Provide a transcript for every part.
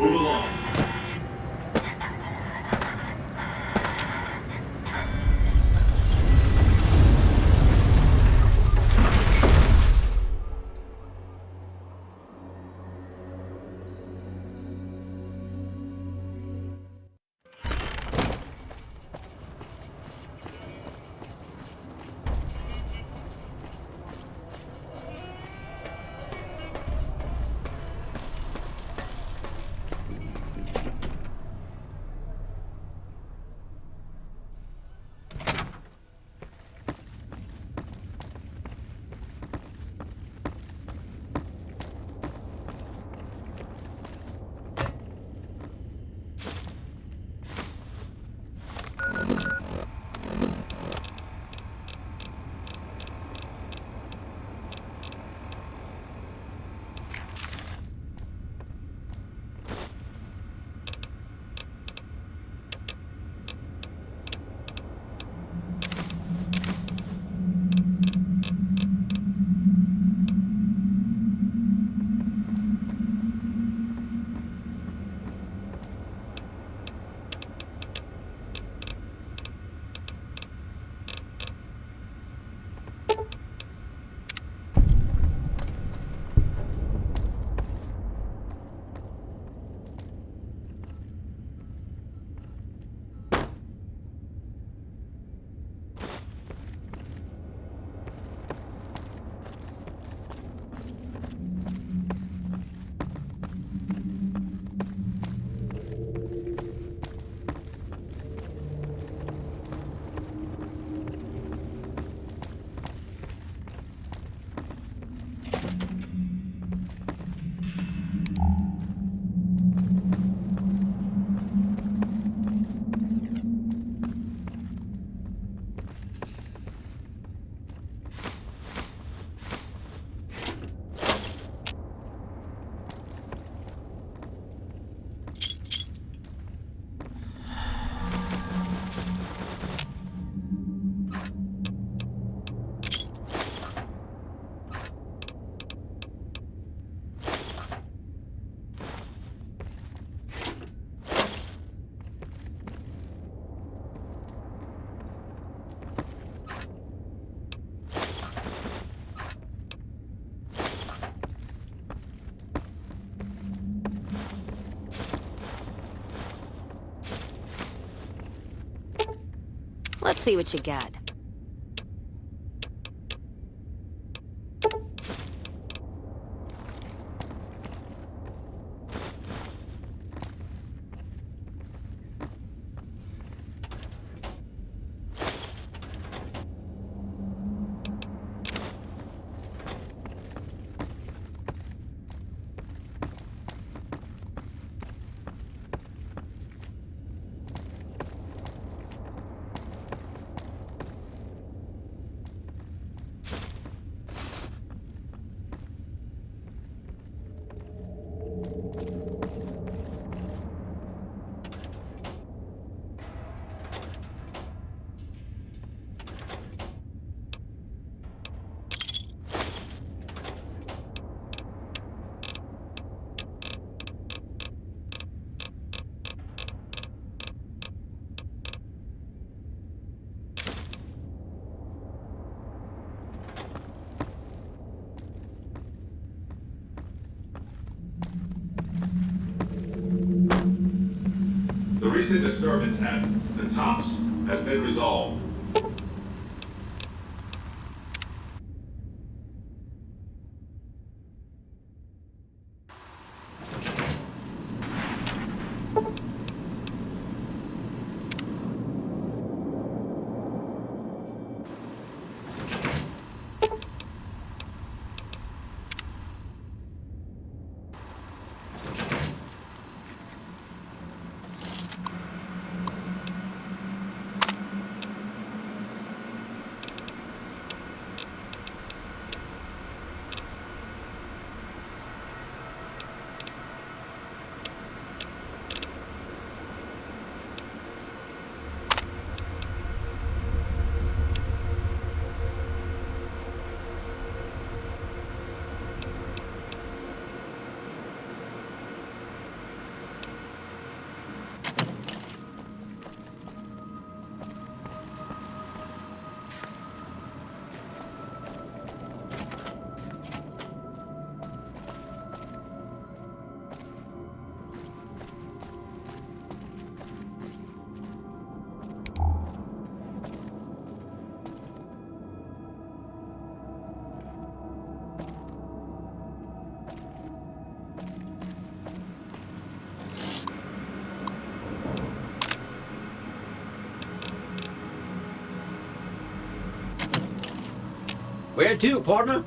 Move along. Let's see what you got. The recent disturbance at the Tops has been resolved. Where to, partner?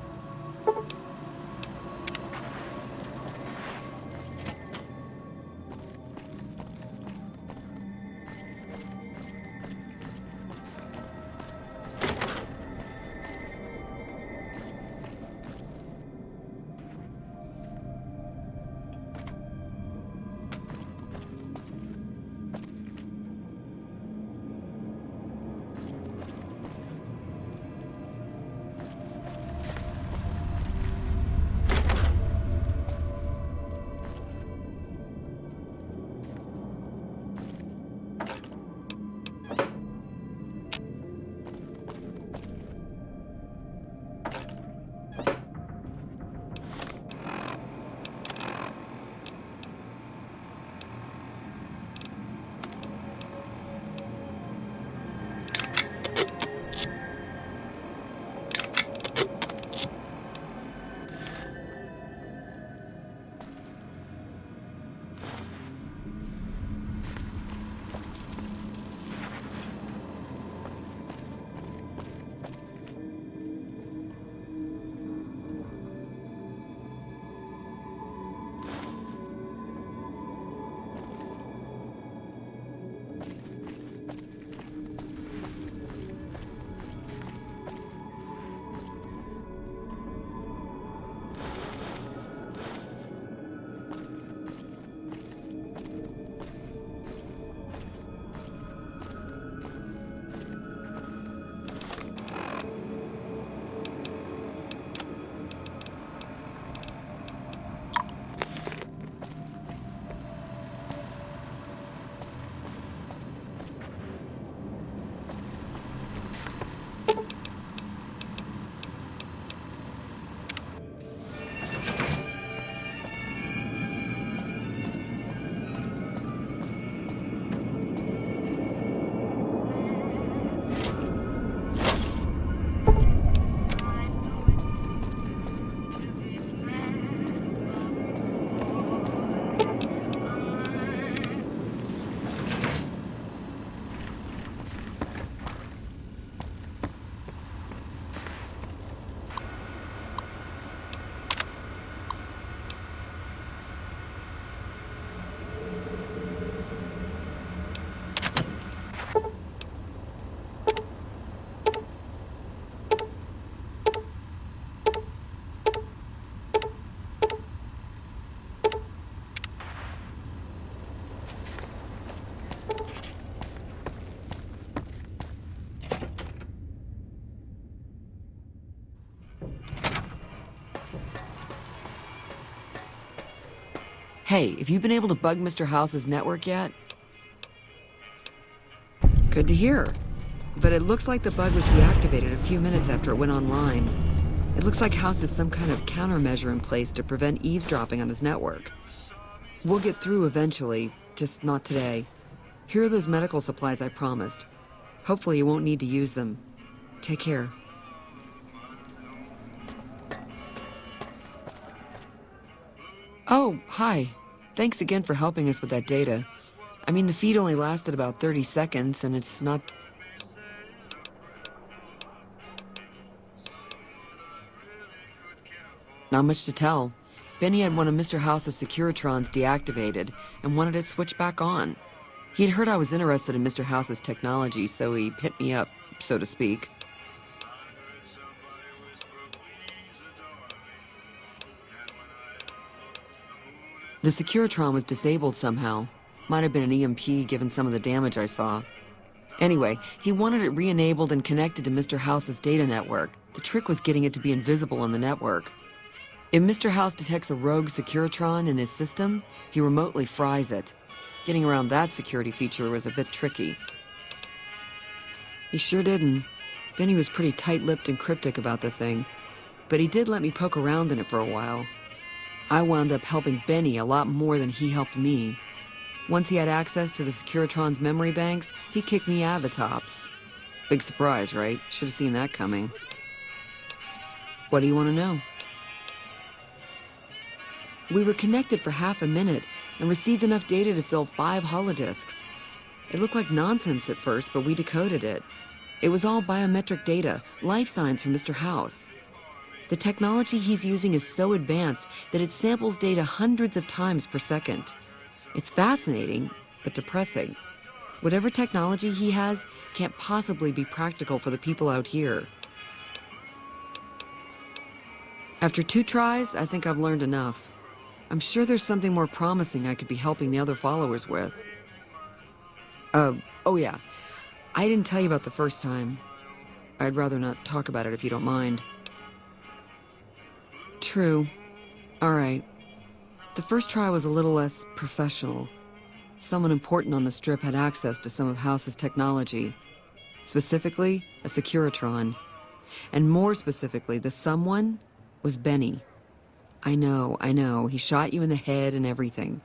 Hey, have you been able to bug Mr. House's network yet? Good to hear. But it looks like the bug was deactivated a few minutes after it went online. It looks like House has some kind of countermeasure in place to prevent eavesdropping on his network. We'll get through eventually, just not today. Here are those medical supplies I promised. Hopefully you won't need to use them. Take care. Oh, hi. Thanks again for helping us with that data. I mean, the feed only lasted about 30 seconds, and it's not... Not much to tell. Benny had one of Mr. House's Securitrons deactivated and wanted it switched back on. He'd heard I was interested in Mr. House's technology, so he hit me up, so to speak. The Securitron was disabled somehow. Might have been an EMP given some of the damage I saw. Anyway, he wanted it re-enabled and connected to Mr. House's data network. The trick was getting it to be invisible on the network. If Mr. House detects a rogue Securitron in his system, he remotely fries it. Getting around that security feature was a bit tricky. He sure didn't. Benny was pretty tight-lipped and cryptic about the thing, but he did let me poke around in it for a while. I wound up helping Benny a lot more than he helped me. Once he had access to the Securitron's memory banks, he kicked me out of the tops. Big surprise, right? Should have seen that coming. What do you want to know? We were connected for half a minute and received enough data to fill 5 holodisks. It looked like nonsense at first, but we decoded it. It was all biometric data, life signs from Mr. House. The technology he's using is so advanced that it samples data hundreds of times per second. It's fascinating, but depressing. Whatever technology he has can't possibly be practical for the people out here. After 2 tries, I think I've learned enough. I'm sure there's something more promising I could be helping the other followers with. Oh yeah, I didn't tell you about the first time. I'd rather not talk about it if you don't mind. True. All right. The first try was a little less professional. Someone important on the strip had access to some of House's technology. Specifically, a Securitron. And more specifically, the someone was Benny. I know, he shot you in the head and everything.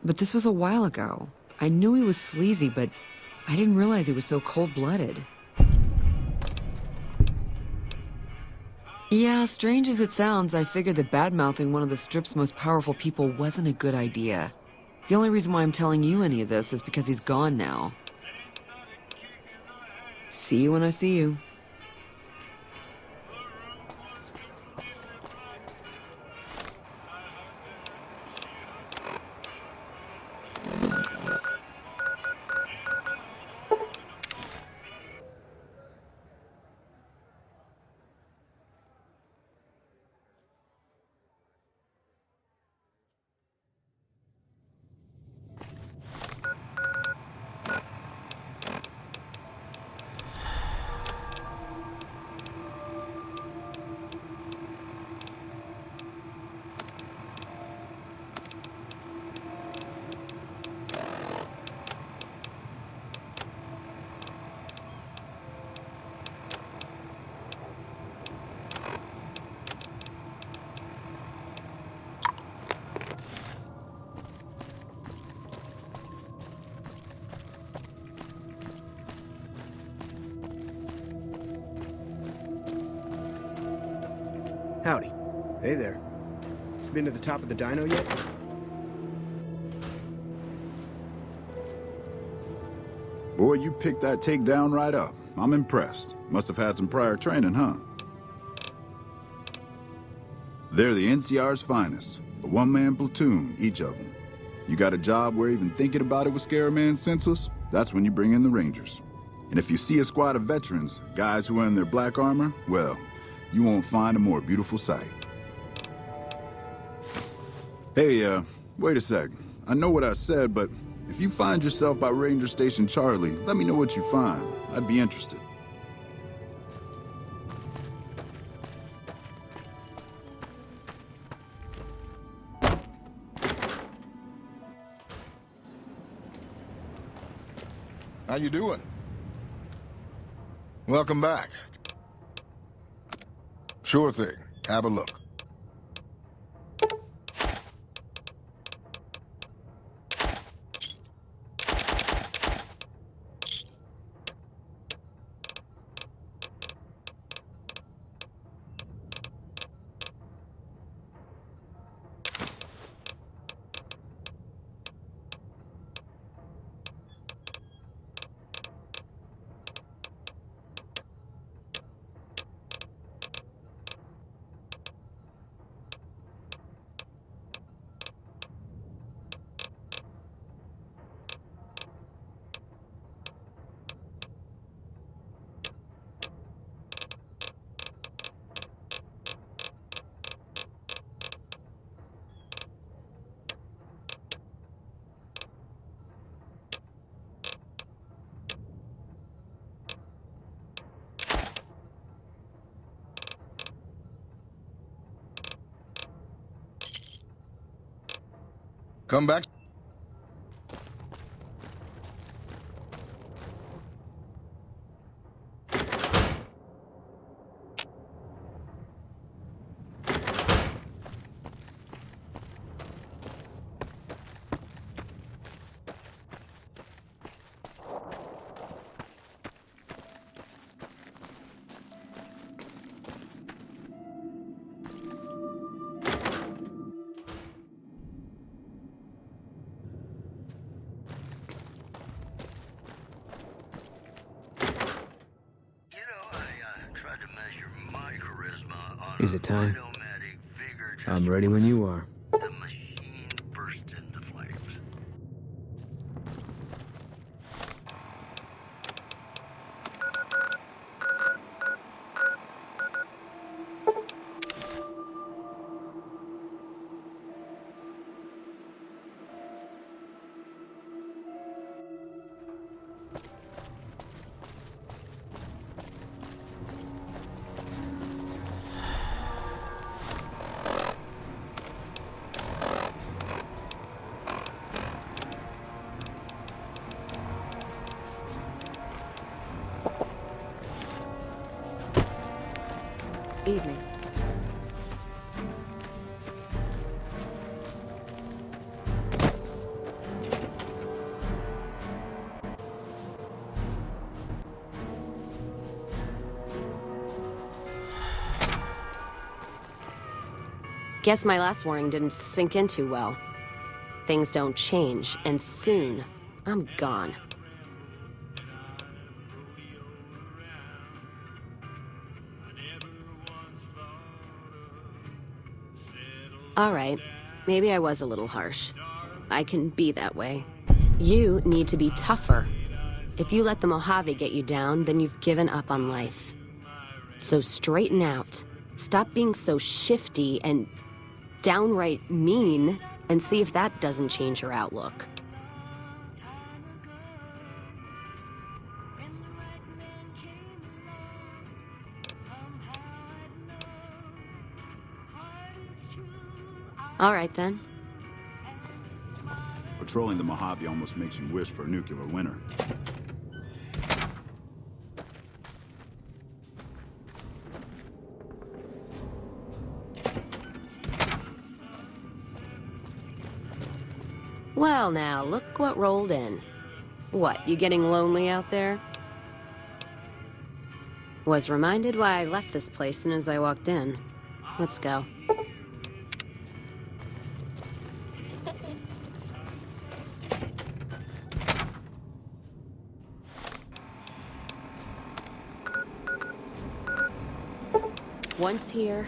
But this was a while ago. I knew he was sleazy, but I didn't realize he was so cold-blooded. Yeah, strange as it sounds, I figured that bad-mouthing one of the strip's most powerful people wasn't a good idea. The only reason why I'm telling you any of this is because he's gone now. See you when I see you. Howdy. Hey there. Been to the top of the dino yet? Boy, you picked that takedown right up. I'm impressed. Must have had some prior training, huh? They're the NCR's finest. A one-man platoon, each of them. You got a job where even thinking about it would scare a man senseless? That's when you bring in the Rangers. And if you see a squad of veterans, guys who are in their black armor, well, you won't find a more beautiful sight. Hey, wait a sec. I know what I said, but if you find yourself by Ranger Station Charlie, let me know what you find. I'd be interested. How you doing? Welcome back. Sure thing. Have a look. Come back. Is it time? I'm ready when you are. The machine burst into flames. Evening. Guess my last warning didn't sink in too well. Things don't change, and soon, I'm gone. Alright, maybe I was a little harsh. I can be that way. You need to be tougher. If you let the Mojave get you down, then you've given up on life. So straighten out. Stop being so shifty and downright mean, and see if that doesn't change your outlook. All right, then. Patrolling the Mojave almost makes you wish for a nuclear winter. Well, now, look what rolled in. What, you getting lonely out there? Was reminded why I left this place soon as I walked in. Let's go. Once here...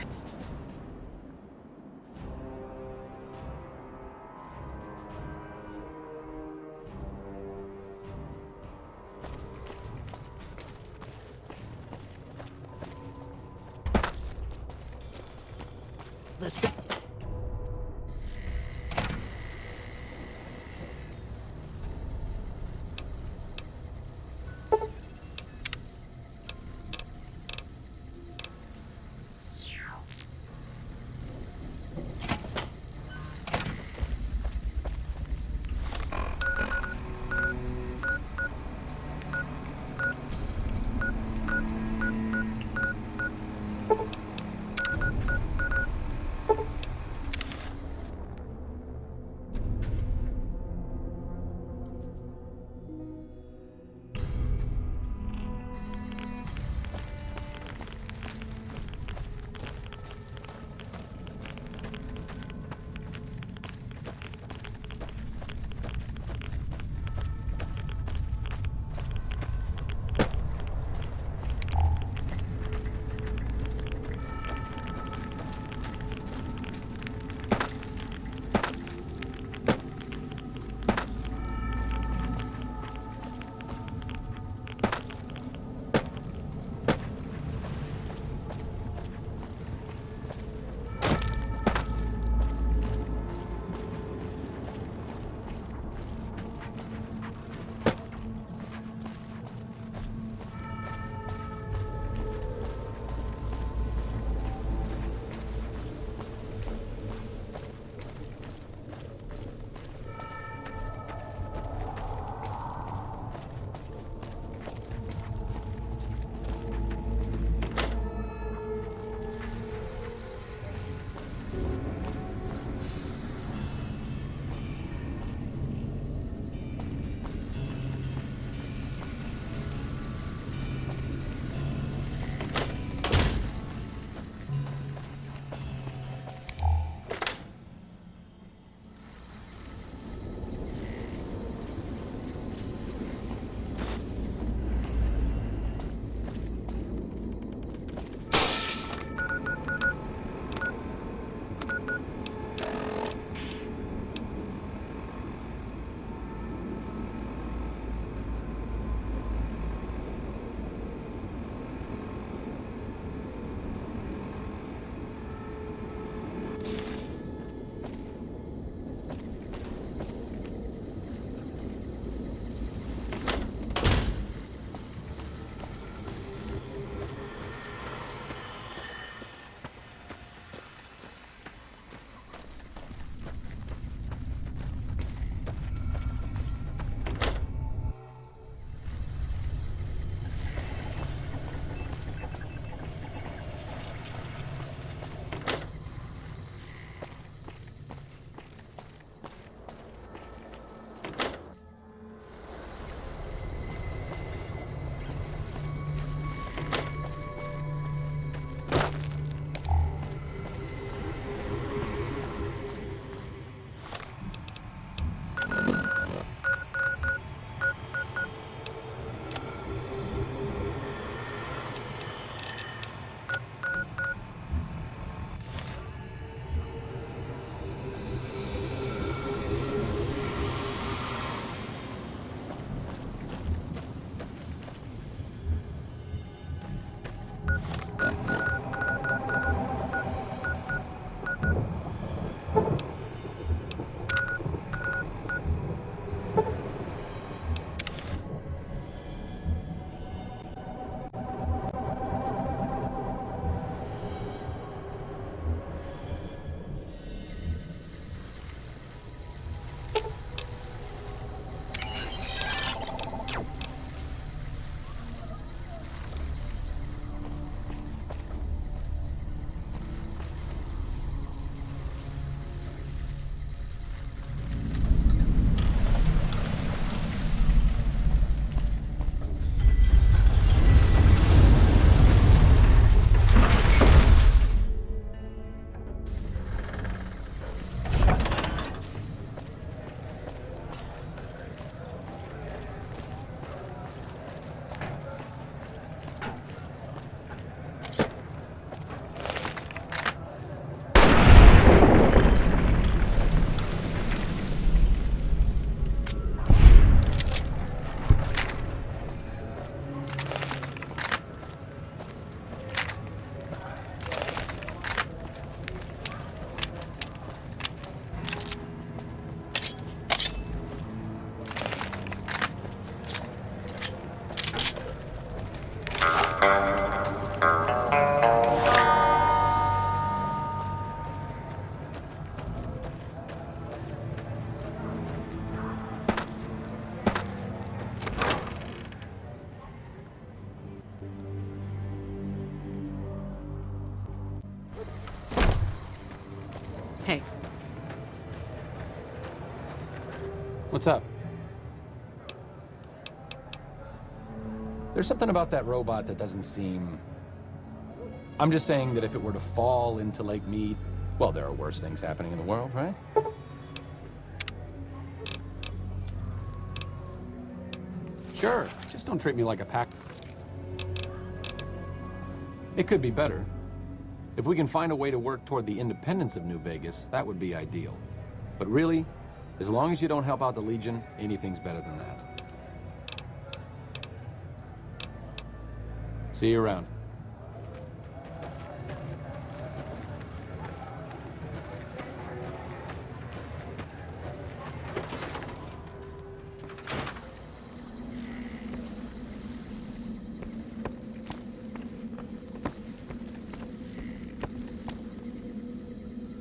Hey. What's up? There's something about that robot that doesn't seem... I'm just saying that if it were to fall into Lake Mead, well, there are worse things happening in the world, right? Sure, just don't treat me like a pack. It could be better. If we can find a way to work toward the independence of New Vegas, that would be ideal. But really, as long as you don't help out the Legion, anything's better than that. See you around.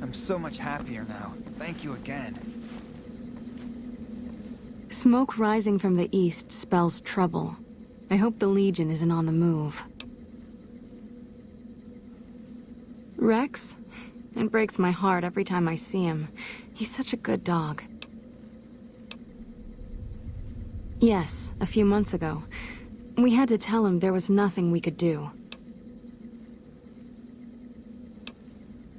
I'm so much happier now. Thank you again. Smoke rising from the east spells trouble. I hope the Legion isn't on the move. Rex? It breaks my heart every time I see him. He's such a good dog. Yes, a few months ago. We had to tell him there was nothing we could do.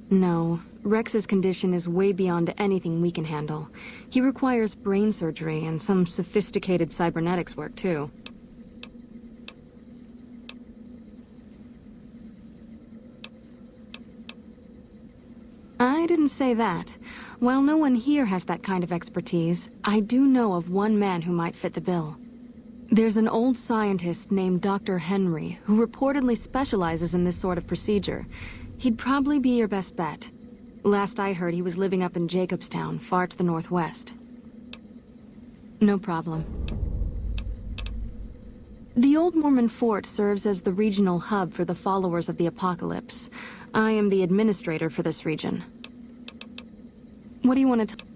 No, Rex's condition is way beyond anything we can handle. He requires brain surgery and some sophisticated cybernetics work, too. I didn't say that. While no one here has that kind of expertise, I do know of one man who might fit the bill. There's an old scientist named Dr. Henry who reportedly specializes in this sort of procedure. He'd probably be your best bet. Last I heard, he was living up in Jacobstown, far to the northwest. No problem. The Old Mormon Fort serves as the regional hub for the followers of the Apocalypse. I am the administrator for this region. What do you want to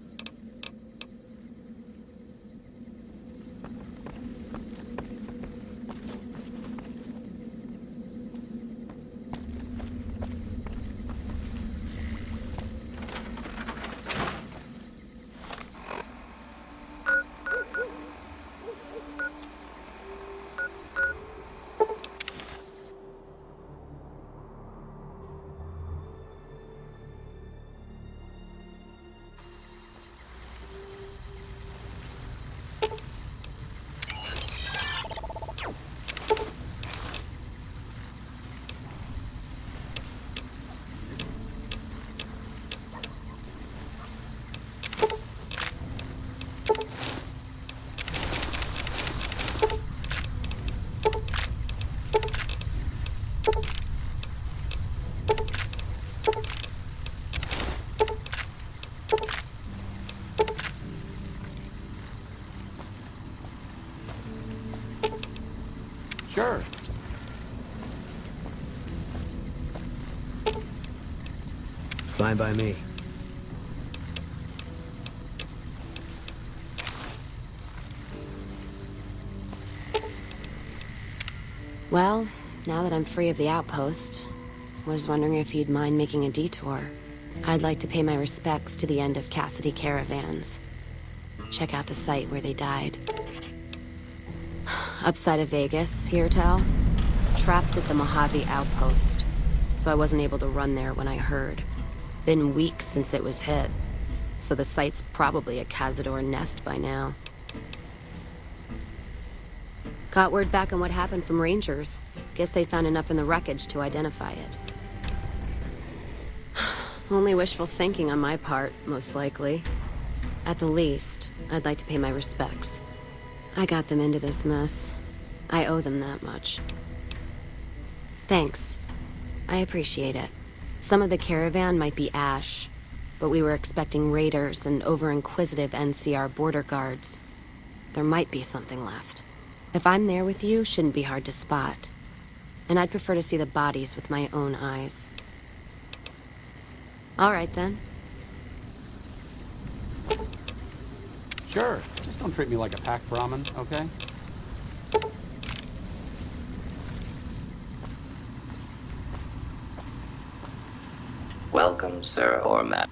Sure. Fine by me. Well, now that I'm free of the outpost, was wondering if you'd mind making a detour. I'd like to pay my respects to the end of Cassidy caravans. Check out the site where they died. Upside of Vegas, here, Tal. Trapped at the Mojave outpost, so I wasn't able to run there when I heard. Been weeks since it was hit, so the site's probably a Cazador nest by now. Got word back on what happened from Rangers. Guess they found enough in the wreckage to identify it. Only wishful thinking on my part, most likely. At the least, I'd like to pay my respects. I got them into this mess. I owe them that much. Thanks. I appreciate it. Some of the caravan might be ash, but we were expecting raiders and over-inquisitive NCR border guards. There might be something left. If I'm there with you, shouldn't be hard to spot. And I'd prefer to see the bodies with my own eyes. All right, then. Sure. Just don't treat me like a pack Brahmin, okay? Welcome, sir or ma'am.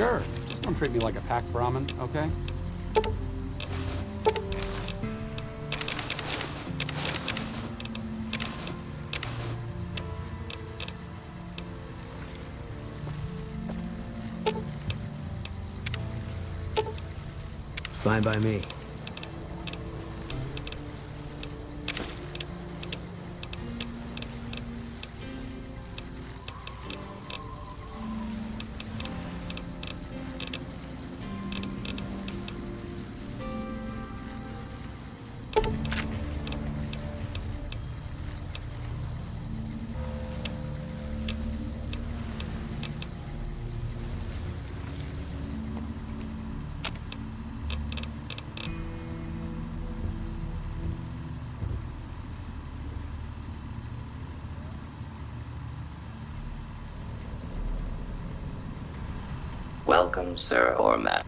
Sure. Just don't treat me like a packed Brahmin, okay? Fine by me. Welcome, sir or ma'am.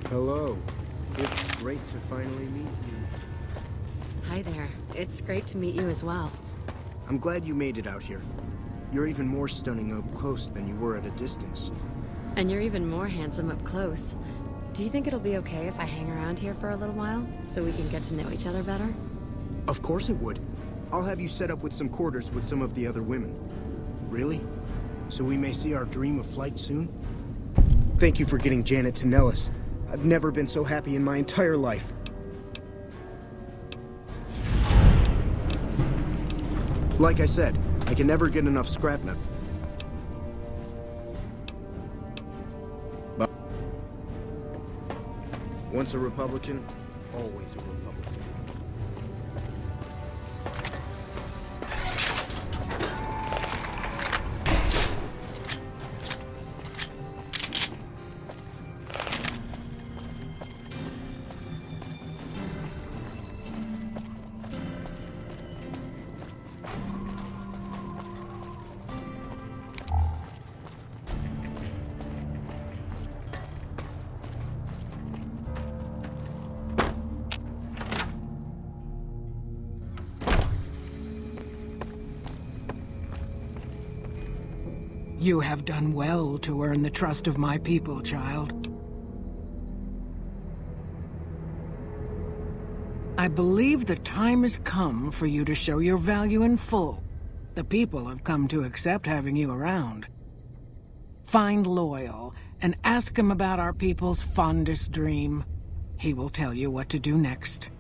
Hello. It's great to finally meet you. Hi there. It's great to meet you as well. I'm glad you made it out here. You're even more stunning up close than you were at a distance. And you're even more handsome up close. Do you think it'll be okay if I hang around here for a little while, so we can get to know each other better? Of course it would. I'll have you set up with some quarters with some of the other women. Really? So we may see our dream of flight soon? Thank you for getting Janet to Nellis. I've never been so happy in my entire life. Like I said, I can never get enough scrap metal. But once a Republican, always a Republican. You have done well to earn the trust of my people, child. I believe the time has come for you to show your value in full. The people have come to accept having you around. Find Loyal and ask him about our people's fondest dream. He will tell you what to do next.